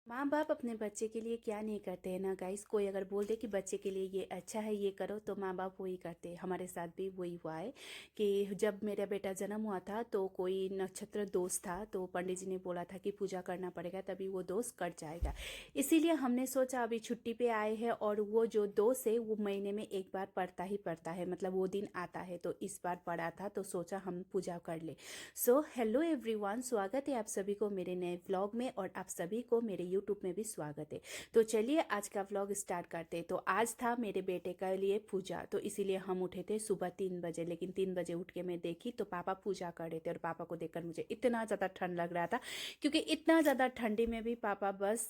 माँ बाप अपने बच्चे के लिए क्या नहीं करते हैं ना गाइस। कोई अगर बोल दे कि बच्चे के लिए ये अच्छा है ये करो तो माँ बाप वही करते हैं। हमारे साथ भी वही हुआ है कि जब मेरा बेटा जन्म हुआ था तो कोई नक्षत्र दोष था, तो पंडित जी ने बोला था कि पूजा करना पड़ेगा तभी वो दोष कट जाएगा। इसीलिए हमने सोचा अभी छुट्टी पे आए हैं और वो जो दोष है वो महीने में एक बार पड़ता ही पड़ता है, मतलब वो दिन आता है, तो इस बार पड़ा था तो सोचा हम पूजा कर ले। सो हेलो एवरीवन, स्वागत है आप सभी को मेरे नए व्लॉग में और आप सभी को मेरे यूट्यूब में भी स्वागत है। तो चलिए आज का व्लॉग स्टार्ट करते हैं। तो आज था मेरे बेटे के लिए पूजा, तो इसीलिए हम उठे थे सुबह 3 बजे, लेकिन 3 बजे उठ के मैं देखी तो पापा पूजा कर रहे थे और पापा को देखकर मुझे इतना ज़्यादा ठंड लग रहा था, क्योंकि इतना ज़्यादा ठंडी में भी पापा बस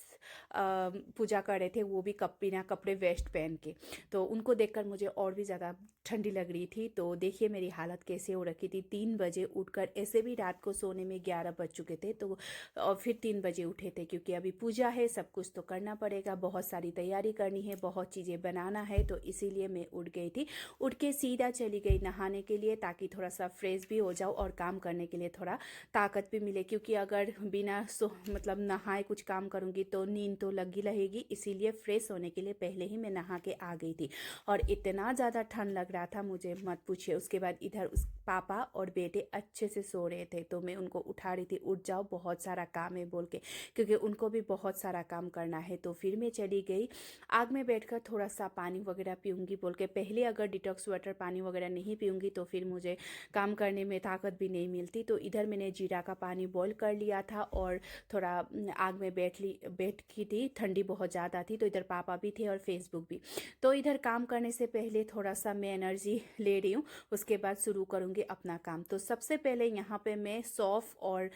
पूजा कर रहे थे, वो भी बिना कपड़े वेस्ट पहन के। तो उनको देखकर मुझे और भी ज़्यादा ठंडी लग रही थी। तो देखिए मेरी हालत कैसे हो रखी थी। 3 बजे उठकर, ऐसे भी रात को सोने में 11 बज चुके थे, तो और फिर 3 बजे उठे थे क्योंकि अभी पूजा है, सब कुछ तो करना पड़ेगा, बहुत सारी तैयारी करनी है, बहुत चीज़ें बनाना है, तो इसीलिए मैं उठ गई थी। उठ के सीधा चली गई नहाने के लिए ताकि थोड़ा सा फ्रेश भी हो जाओ और काम करने के लिए थोड़ा ताकत भी मिले, क्योंकि अगर बिना मतलब नहाए कुछ काम करूँगी तो नींद तो लगी रहेगी। इसीलिए फ्रेश होने के लिए पहले ही मैं नहा के आ गई थी और इतना ज़्यादा ठंड लग रहा था मुझे मत पूछिए। उसके बाद इधर उस पापा और बेटे अच्छे से सो रहे थे, तो मैं उनको उठा रही थी, उठ जाओ बहुत सारा काम है बोल के, क्योंकि उनको भी बहुत सारा काम करना है। तो फिर मैं चली गई आग में बैठकर थोड़ा सा पानी वगैरह पीऊँगी बोल के। पहले अगर डिटॉक्स वाटर पानी वगैरह नहीं पीऊँगी तो फिर मुझे काम करने में ताकत भी नहीं मिलती। तो इधर मैंने जीरा का पानी बॉईल कर लिया था और थोड़ा आग में बैठ की थी, ठंडी बहुत ज़्यादा थी, तो इधर पापा भी थे और फेसबुक भी। तो इधर काम करने से पहले थोड़ा सा मैं एनर्जी ले रही हूँ, उसके बाद शुरू करूँगी अपना काम। तो सबसे पहले यहाँ पे मैं सौंफ और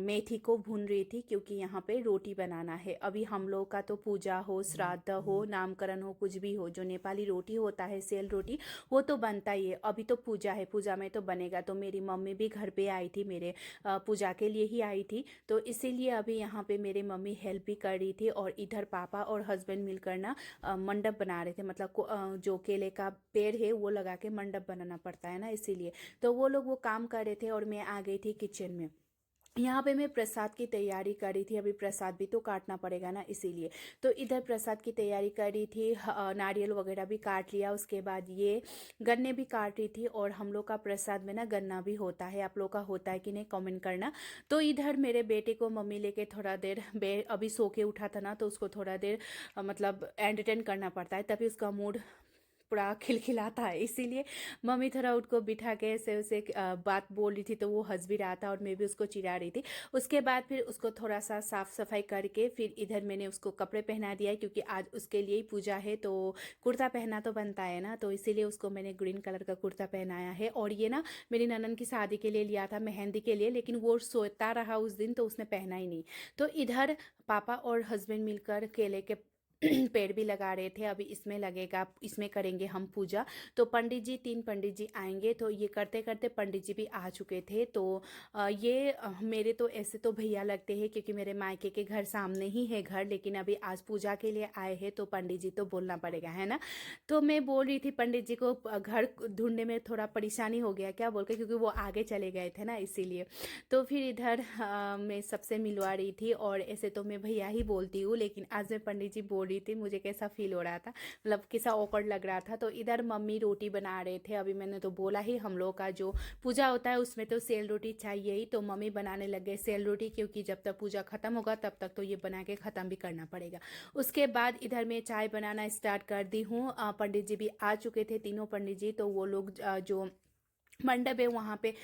मेथी को भून रही थी, क्योंकि यहाँ पे रोटी बनाना है। अभी हम लोग का तो पूजा हो, श्राद्ध हो, नामकरण हो, कुछ भी हो, जो नेपाली रोटी होता है सेल रोटी, वो तो बनता ही है। अभी तो पूजा है, पूजा में तो बनेगा। तो मेरी मम्मी भी घर पे आई थी, मेरे पूजा के लिए ही आई थी, तो इसीलिए अभी यहाँ पे मेरी मम्मी हेल्प भी कर रही थी। और इधर पापा और हस्बैंड मिलकर ना मंडप बना रहे थे, मतलब जो केले का पेड़ है वो लगा के मंडप बनाना पड़ता है ना, इसीलिए। तो वो लोग वो काम कर रहे थे और मैं आ गई थी किचन में। यहाँ पे मैं प्रसाद की तैयारी कर रही थी, अभी प्रसाद भी तो काटना पड़ेगा ना, इसीलिए। तो इधर प्रसाद की तैयारी कर रही थी, नारियल वगैरह भी काट लिया, उसके बाद ये गन्ने भी काट रही थी। और हम लोग का प्रसाद में ना गन्ना भी होता है, आप लोग का होता है कि नहीं कमेंट करना। तो इधर मेरे बेटे को मम्मी लेके थोड़ा देर अभी सो के उठा था ना, तो उसको थोड़ा देर मतलब एंटरटेन करना पड़ता है, तभी उसका मूड पूरा खिलखिलाता है। इसीलिए मम्मी थोड़ा उसको बिठा के ऐसे उसे बात बोल रही थी, तो वो हंस भी रहा था और मैं भी उसको चिढ़ा रही थी। उसके बाद फिर उसको थोड़ा सा साफ सफाई करके फिर इधर मैंने उसको कपड़े पहना दिया है, क्योंकि आज उसके लिए ही पूजा है, तो कुर्ता पहना तो बनता है ना, तो इसीलिए उसको मैंने ग्रीन कलर का कुर्ता पहनाया है। और ये ना मेरी ननन की शादी के लिए लिया था, मेहंदी के लिए, लेकिन वो सोता रहा उस दिन तो उसने पहना ही नहीं। तो इधर पापा और हस्बैंड मिलकर केले के पेड़ भी लगा रहे थे। अभी इसमें लगेगा, इसमें करेंगे हम पूजा। तो पंडित जी, 3 पंडित जी आएंगे, तो ये करते करते पंडित जी भी आ चुके थे। तो मेरे तो ऐसे तो भैया लगते हैं, क्योंकि मेरे मायके के घर सामने ही है घर, लेकिन अभी आज पूजा के लिए आए हैं तो पंडित जी तो बोलना पड़ेगा, है ना। तो मैं बोल रही थी पंडित जी को घर ढूंढने में थोड़ा परेशानी हो गया क्या बोल के, क्योंकि वो आगे चले गए थे ना, इसीलिए। तो फिर इधर मैं सबसे मिलवा रही थी, और ऐसे तो मैं भैया ही बोलती हूँ, लेकिन आज मैं पंडित जी बोल रही थी, मुझे कैसा फील हो रहा था, मतलब कैसा ऑकवर्ड लग रहा था। तो इधर मम्मी रोटी बना रहे थे। अभी मैंने तो बोला ही, हम लोग का जो पूजा होता है उसमें तो सेल रोटी चाहिए ही, तो मम्मी बनाने लग गए सेल रोटी, क्योंकि जब तक पूजा खत्म होगा तब तक तो ये बना के ख़त्म भी करना पड़ेगा। उसके बाद इधर मैं चाय बनाना स्टार्ट कर दी हूँ। पंडित जी भी आ चुके थे, तीनों पंडित जी, तो वो लोग जो मंडप है वहाँ पे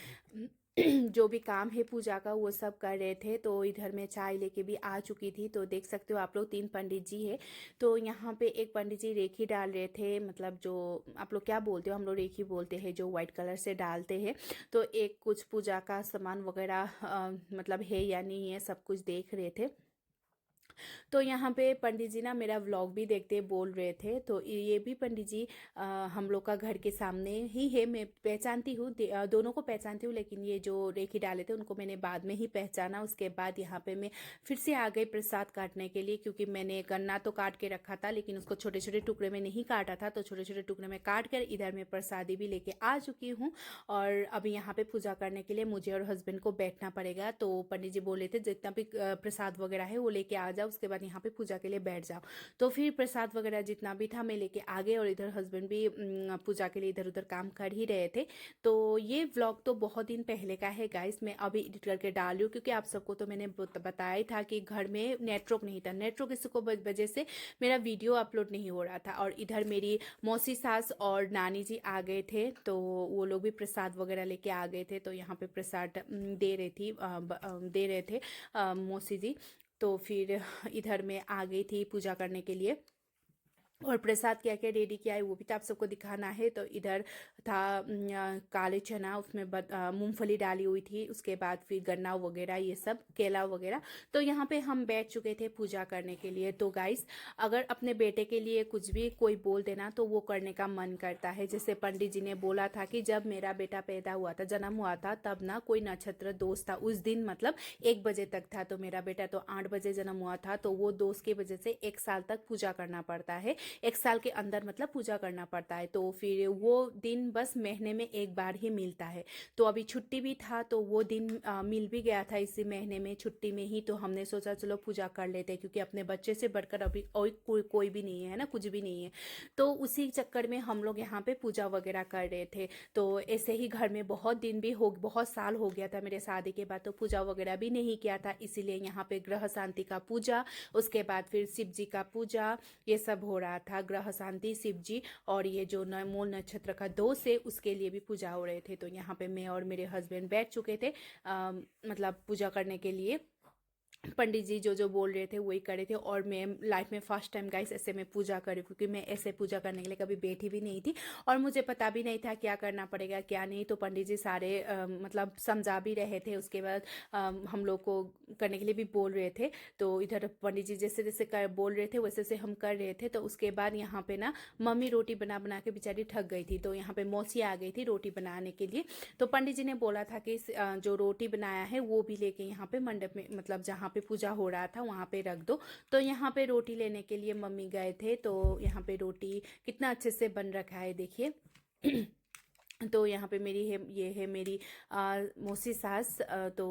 जो भी काम है पूजा का वो सब कर रहे थे। तो इधर मैं चाय लेके भी आ चुकी थी, तो देख सकते हो आप लोग 3 पंडित जी है। तो यहाँ पे एक पंडित जी रेखी डाल रहे थे, मतलब जो आप लोग क्या बोलते हो, हम लोग रेखी बोलते हैं, जो वाइट कलर से डालते हैं। तो एक कुछ पूजा का सामान वगैरह मतलब है या नहीं है, सब कुछ देख रहे थे। तो यहाँ पे पंडित जी ना मेरा व्लॉग भी देखते बोल रहे थे, तो ये भी पंडित जी हम लोग का घर के सामने ही है। मैं पहचानती हूँ, दोनों को पहचानती हूँ, लेकिन ये जो रेखी डाले थे उनको मैंने बाद में ही पहचाना। उसके बाद यहाँ पे मैं फिर से आ गई प्रसाद काटने के लिए, क्योंकि मैंने गन्ना तो काट के रखा था लेकिन उसको छोटे छोटे टुकड़े में नहीं काटा था, तो छोटे छोटे टुकड़े में काट कर इधर मैं प्रसादी भी लेके आ चुकी हूँ। और अभी यहाँ पे पूजा करने के लिए मुझे और हस्बैंड को बैठना पड़ेगा। तो पंडित जी बोले थे जितना भी प्रसाद वगैरह है वो लेके आ जाओ, उसके बाद यहाँ पे पूजा के लिए बैठ जाओ। तो फिर प्रसाद वगैरह जितना भी था मैं लेके आ गए, और इधर हस्बैंड भी पूजा के लिए इधर उधर काम कर ही रहे थे। तो ये व्लॉग तो बहुत दिन पहले का है गाइस, मैं अभी एडिट करके डाल रही हूँ, क्योंकि आप सबको तो मैंने बताया ही था कि घर में नेटवर्क नहीं था। नेटवर्क इसी को वजह से मेरा वीडियो अपलोड नहीं हो रहा था। और इधर मेरी मौसी सास और नानी जी आ गए थे, तो वो लोग भी प्रसाद वगैरह लेके आ गए थे। तो यहाँ पे प्रसाद दे रहे थे मौसी जी। तो फिर इधर मैं आ गई थी पूजा करने के लिए, और प्रसाद क्या क्या रेडी किया है वो भी तो आप सबको दिखाना है। तो इधर था काले चना, उसमें मूंगफली डाली हुई थी, उसके बाद फिर गन्ना वगैरह ये सब केला वगैरह। तो यहाँ पे हम बैठ चुके थे पूजा करने के लिए। तो गाइस, अगर अपने बेटे के लिए कुछ भी कोई बोल देना तो वो करने का मन करता है। जैसे पंडित जी ने बोला था कि जब मेरा बेटा पैदा हुआ था, जन्म हुआ था, तब ना कोई नक्षत्र दोष था उस दिन, मतलब 1 बजे तक था। तो मेरा बेटा तो 8 बजे जन्म हुआ था, तो वो दोष की वजह से 1 साल तक पूजा करना पड़ता है। 1 साल के अंदर मतलब पूजा करना पड़ता है। तो फिर वो दिन बस महीने में एक बार ही मिलता है। तो अभी छुट्टी भी था, तो वो दिन मिल भी गया था इसी महीने में, छुट्टी में ही। तो हमने सोचा चलो पूजा कर लेते हैं, क्योंकि अपने बच्चे से बढ़कर अभी और कोई भी नहीं है ना, कुछ भी नहीं है। तो उसी चक्कर में हम लोग यहाँ पे पूजा वगैरह कर रहे थे। तो ऐसे ही घर में बहुत साल हो गया था मेरे शादी के बाद, तो पूजा वगैरह भी नहीं किया था। इसीलिए यहाँ पे ग्रह शांति का पूजा, उसके बाद फिर शिव जी का पूजा, ये सब हो रहा था। ग्रह शांति, शिव जी, और ये जो मूल नक्षत्र का दोष है उसके लिए भी पूजा हो रहे थे। तो यहाँ पे मैं और मेरे हस्बैंड बैठ चुके थे मतलब पूजा करने के लिए। पंडित जी जो जो बोल रहे थे वही कर रहे थे। और मैं लाइफ में फर्स्ट टाइम गाइस ऐसे मैं पूजा करी, क्योंकि मैं ऐसे पूजा करने के लिए कभी बैठी भी नहीं थी, और मुझे पता भी नहीं था क्या करना पड़ेगा क्या नहीं। तो पंडित जी सारे मतलब समझा भी रहे थे। उसके बाद हम लोग को करने के लिए भी बोल रहे थे। तो इधर पंडित जी जैसे जैसे बोल रहे थे वैसे वैसे हम कर रहे थे। तो उसके बाद यहाँ पे ना मम्मी रोटी बना बना के बेचारी थक गई थी, तो यहाँ पे मौसी आ गई थी रोटी बनाने के लिए। तो पंडित जी ने बोला था कि जो रोटी बनाया है वो भी लेके यहाँ पे मंडप में, मतलब जहाँ पे पूजा हो रहा था वहाँ पे रख दो। तो यहाँ पे रोटी लेने के लिए मम्मी गए थे। तो यहाँ पे रोटी कितना अच्छे से बन रखा है देखिए। तो यहाँ पे ये है मेरी मौसी सास। तो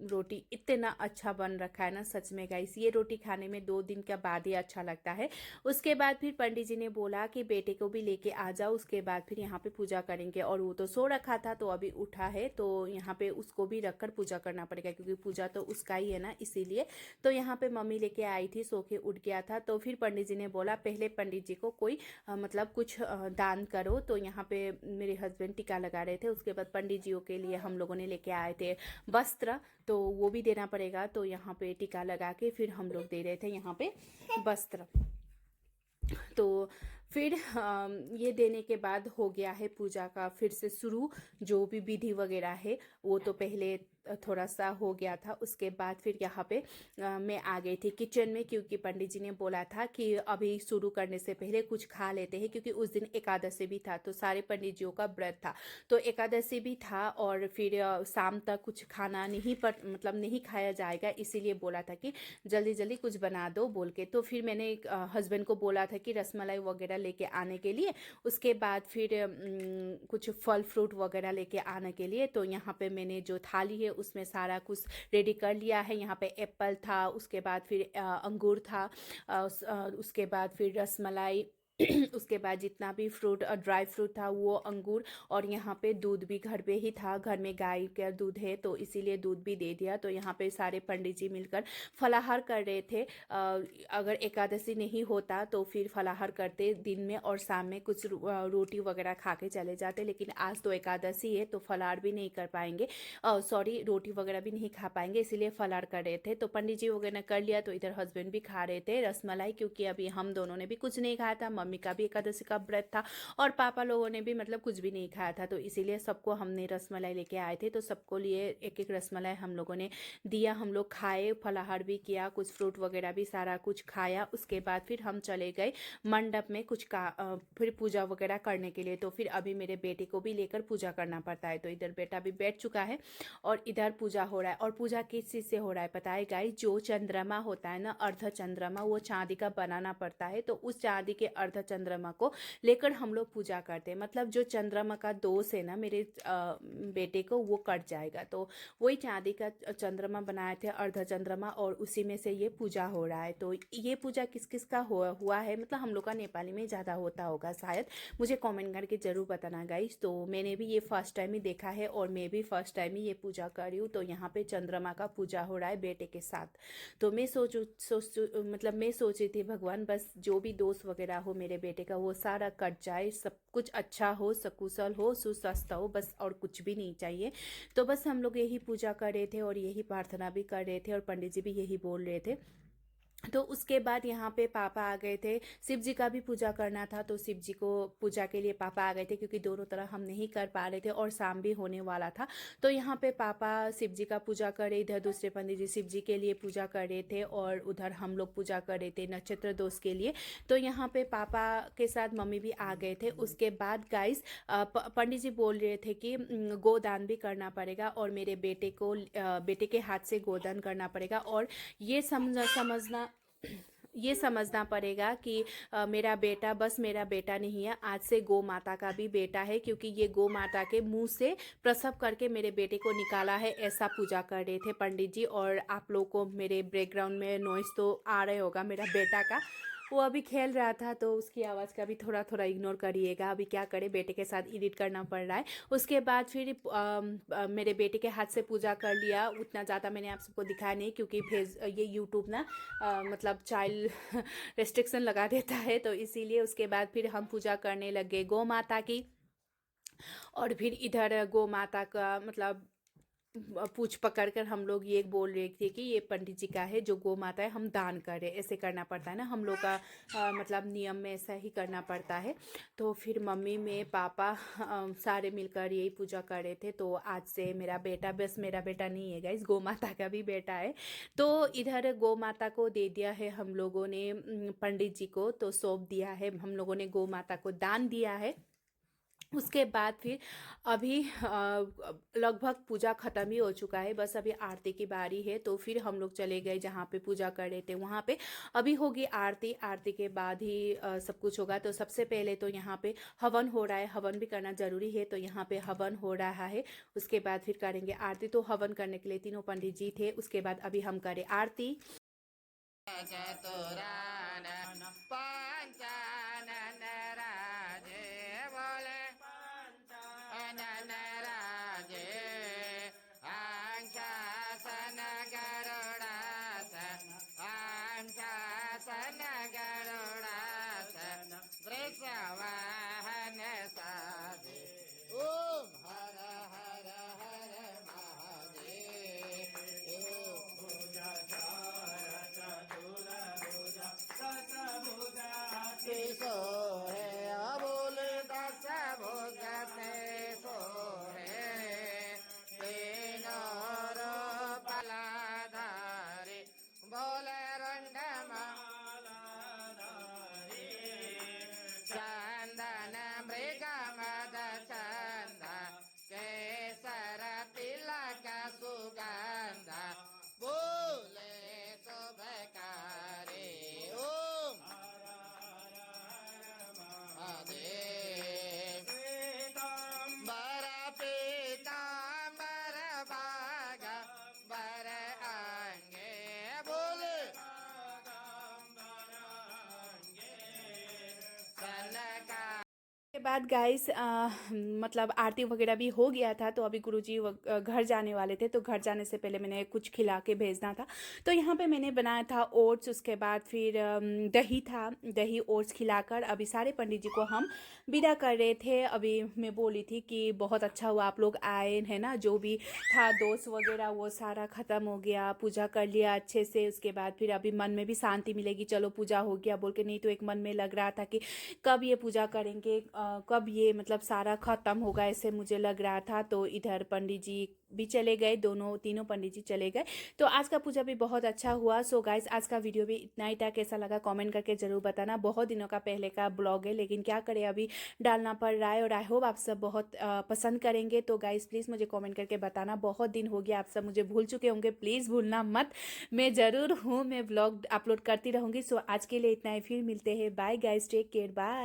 रोटी इतना अच्छा बन रखा है ना, सच में गाइस, ये रोटी खाने में 2 दिन के बाद ही अच्छा लगता है। उसके बाद फिर पंडित जी ने बोला कि बेटे को भी लेके आ जाओ, उसके बाद फिर यहाँ पे पूजा करेंगे। और वो तो सो रखा था, तो अभी उठा है, तो यहाँ पे उसको भी रखकर पूजा करना पड़ेगा, क्योंकि पूजा तो उसका ही है ना, इसीलिए। तो यहाँ पे मम्मी लेके आई थी, सो के उठ गया था। तो फिर पंडित जी ने बोला पहले पंडित जी को कोई मतलब कुछ दान करो। तो यहाँ पे मेरे हस्बैंड टीका लगा रहे थे। उसके बाद पंडित जियों के लिए हम लोगों ने लेके आए थे वस्त्र, तो वो भी देना पड़ेगा। तो यहाँ पे टीका लगा के फिर हम लोग दे रहे थे यहाँ पे वस्त्र। तो फिर ये देने के बाद हो गया है पूजा का फिर से शुरू। जो भी विधि वगैरह है वो तो पहले थोड़ा सा हो गया था। उसके बाद फिर यहाँ पे मैं आ गई थी किचन में, क्योंकि पंडित जी ने बोला था कि अभी शुरू करने से पहले कुछ खा लेते हैं, क्योंकि उस दिन एकादशी भी था। तो सारे पंडित जियों का व्रत था, तो एकादशी भी था, और फिर शाम तक कुछ खाना मतलब नहीं खाया जाएगा, इसीलिए बोला था कि जल्दी जल्दी कुछ बना दो बोल के। तो फिर मैंने हस्बैंड को बोला था कि रसमलाई वगैरह लेके आने के लिए, उसके बाद फिर कुछ फल फ्रूट वगैरह लेके आने के लिए। तो यहाँ पे मैंने जो थाली है उसमें सारा कुछ रेडी कर लिया है। यहाँ पे एप्पल था, उसके बाद फिर अंगूर था, उसके बाद फिर रसमलाई, उसके बाद जितना भी फ्रूट और ड्राई फ्रूट था वो अंगूर, और यहाँ पे दूध भी घर पे ही था, घर में गाय का दूध है तो इसीलिए दूध भी दे दिया। तो यहाँ पे सारे पंडित जी मिलकर फलाहार कर रहे थे। अगर एकादशी नहीं होता तो फिर फलाहार करते दिन में, और शाम में कुछ रोटी वगैरह खा के चले जाते, लेकिन आज तो एकादशी है तो फलाहार भी नहीं कर पाएंगे, सॉरी रोटी वगैरह भी नहीं खा पाएंगे, इसीलिए फलाहार कर रहे थे। तो पंडित जी वगैरह कर लिया, तो इधर हस्बैंड भी खा रहे थे रसमलाई, क्योंकि अभी हम दोनों ने भी कुछ नहीं खाया था, मम्मी का भी एकादशी का व्रत था और पापा लोगों ने भी मतलब कुछ भी नहीं खाया था, तो इसीलिए सबको हमने रसमलाई लेके आए थे, तो सबको लिए एक एक रसमलाई हम लोगों ने दिया। हम लोग खाए, फलाहार भी किया, कुछ फ्रूट वगैरह भी सारा कुछ खाया। उसके बाद फिर हम चले गए मंडप में फिर पूजा वगैरह करने के लिए। तो फिर अभी मेरे बेटे को भी लेकर पूजा करना पड़ता है, तो इधर बेटा भी बैठ चुका है और इधर पूजा हो रहा है। और पूजा किस चीज़ से हो रहा है पता है गाइस? जो चंद्रमा होता है ना, अर्ध चंद्रमा, वो चांदी का बनाना पड़ता है, तो उस चांदी के अर्ध चंद्रमा को लेकर हम लोग पूजा करते हैं। मतलब जो चंद्रमा का दोष है ना मेरे बेटे को, वो कट जाएगा। तो वही चांदी का चंद्रमा बनाए थे, अर्ध चंद्रमा, और उसी में से ये पूजा हो रहा है। तो ये पूजा किस किस का हुआ है, मतलब हम लोग का नेपाली में ज़्यादा होता होगा शायद, मुझे कमेंट करके ज़रूर बताना गाइस। तो मैंने भी ये फर्स्ट टाइम ही देखा है और मैं भी फर्स्ट टाइम ही ये पूजा कर रही हूँ। तो यहाँ पे चंद्रमा का पूजा हो रहा है बेटे के साथ। तो मैं मतलब मैं सोच रही थी भगवान बस जो भी दोष वगैरह हो मेरे बेटे का वो सारा कट जाए, सब कुछ अच्छा हो, सकुशल हो, सुस्वस्थ हो, बस और कुछ भी नहीं चाहिए। तो बस हम लोग यही पूजा कर रहे थे और यही प्रार्थना भी कर रहे थे और पंडित जी भी यही बोल रहे थे। तो उसके बाद यहाँ पे पापा आ गए थे, शिव जी का भी पूजा करना था, तो शिव जी को पूजा के लिए पापा आ गए थे, क्योंकि दोनों तरह हम नहीं कर पा रहे थे और शाम भी होने वाला था। तो यहाँ पे पापा शिव जी का पूजा करे, इधर दूसरे पंडित जी शिव जी के लिए पूजा कर रहे थे और उधर हम लोग पूजा कर रहे थे नक्षत्र दोष के लिए। तो यहाँ पे पापा के साथ मम्मी भी आ गए थे। उसके बाद गाइस पंडित जी बोल रहे थे कि गोदान भी करना पड़ेगा और मेरे बेटे के हाथ से गोदान करना पड़ेगा। और ये समझना पड़ेगा कि मेरा बेटा बस मेरा बेटा नहीं है, आज से गौ माता का भी बेटा है, क्योंकि ये गौ माता के मुंह से प्रसव करके मेरे बेटे को निकाला है, ऐसा पूजा कर रहे थे पंडित जी। और आप लोगों को मेरे बैकग्राउंड में नॉइस तो आ रहा होगा मेरा बेटा का, वो अभी खेल रहा था, तो उसकी आवाज़ का भी थोड़ा थोड़ा इग्नोर करिएगा। अभी क्या करे, बेटे के साथ एडिट करना पड़ रहा है। उसके बाद फिर मेरे बेटे के हाथ से पूजा कर लिया। उतना ज़्यादा मैंने आप सबको दिखाया नहीं, क्योंकि ये यूट्यूब ना मतलब चाइल्ड रेस्ट्रिक्शन लगा देता है, तो इसीलिए। उसके बाद फिर हम पूजा करने लगे गौ माता की। और फिर इधर गौ माता का मतलब पूछ पकड़ कर हम लोग ये बोल रहे थे कि ये पंडित जी का है, जो गौ माता है हम दान करें, ऐसे करना पड़ता है ना हम लोग का मतलब नियम में ऐसा ही करना पड़ता है। तो फिर मम्मी में पापा सारे मिलकर यही पूजा कर रहे थे। तो आज से मेरा बेटा, बस मेरा बेटा नहीं है गाइस, गौ माता का भी बेटा है। तो इधर गौ माता को दे दिया है हम लोगों ने पंडित जी को, तो सौंप दिया है हम लोगों ने, गौ माता को दान दिया है। उसके बाद फिर अभी लगभग पूजा ख़त्म ही हो चुका है, बस अभी आरती की बारी है। तो फिर हम लोग चले गए जहाँ पे पूजा कर रहे थे वहाँ पे। अभी होगी आरती, आरती के बाद ही सब कुछ होगा। तो सबसे पहले तो यहाँ पे हवन हो रहा है, हवन भी करना ज़रूरी है, तो यहाँ पे हवन हो रहा है। उसके बाद फिर करेंगे आरती। तो हवन करने के लिए तीनों पंडित जी थे। उसके बाद अभी हम करें आरती। चतुरानन पंचानन राजे बोले पंचानन राजे आंशासन गरुडासन आंशासन गरुडासन वृषवाहन साधे ओम हर हर हर महादेव सोहे अबोल दस भोगते सोहे तीनों पलाधारी बोले रंग मालाधारी चंदन मृग मद चंद केसर तिलक सुगंध बोले शुभकारी ओम बर पीताम्बर भाग बर अंगे बोले बाद गाइस मतलब आरती वगैरह भी हो गया था, तो अभी गुरुजी घर जाने वाले थे, तो घर जाने से पहले मैंने कुछ खिला के भेजना था। तो यहाँ पे मैंने बनाया था ओट्स, उसके बाद फिर दही था, दही ओट्स खिलाकर अभी सारे पंडित जी को हम विदा कर रहे थे। अभी मैं बोली थी कि बहुत अच्छा हुआ आप लोग आए है ना, जो भी था दोस्त वगैरह वो सारा ख़त्म हो गया, पूजा कर लिया अच्छे से। उसके बाद फिर अभी मन में भी शांति मिलेगी, चलो पूजा हो गया बोल के। नहीं तो एक मन में लग रहा था कि कब ये पूजा करेंगे, कब ये मतलब सारा ख़त्म होगा, ऐसे मुझे लग रहा था। तो इधर पंडित जी भी चले गए, दोनों तीनों पंडित जी चले गए। तो आज का पूजा भी बहुत अच्छा हुआ। सो गाइस आज का वीडियो भी इतना ही था, कैसा लगा कमेंट करके ज़रूर बताना। बहुत दिनों का पहले का ब्लॉग है, लेकिन क्या करें अभी डालना पड़ रहा है, और आई होप आप सब बहुत पसंद करेंगे। तो गाइस प्लीज़ मुझे कमेंट करके बताना, बहुत दिन हो गया, आप सब मुझे भूल चुके होंगे, प्लीज़ भूलना मत। मैं ज़रूर हूँ, मैं ब्लॉग अपलोड करती रहूँगी। सो आज के लिए इतना ही, फिर मिलते हैं, bye guys, take care, bye.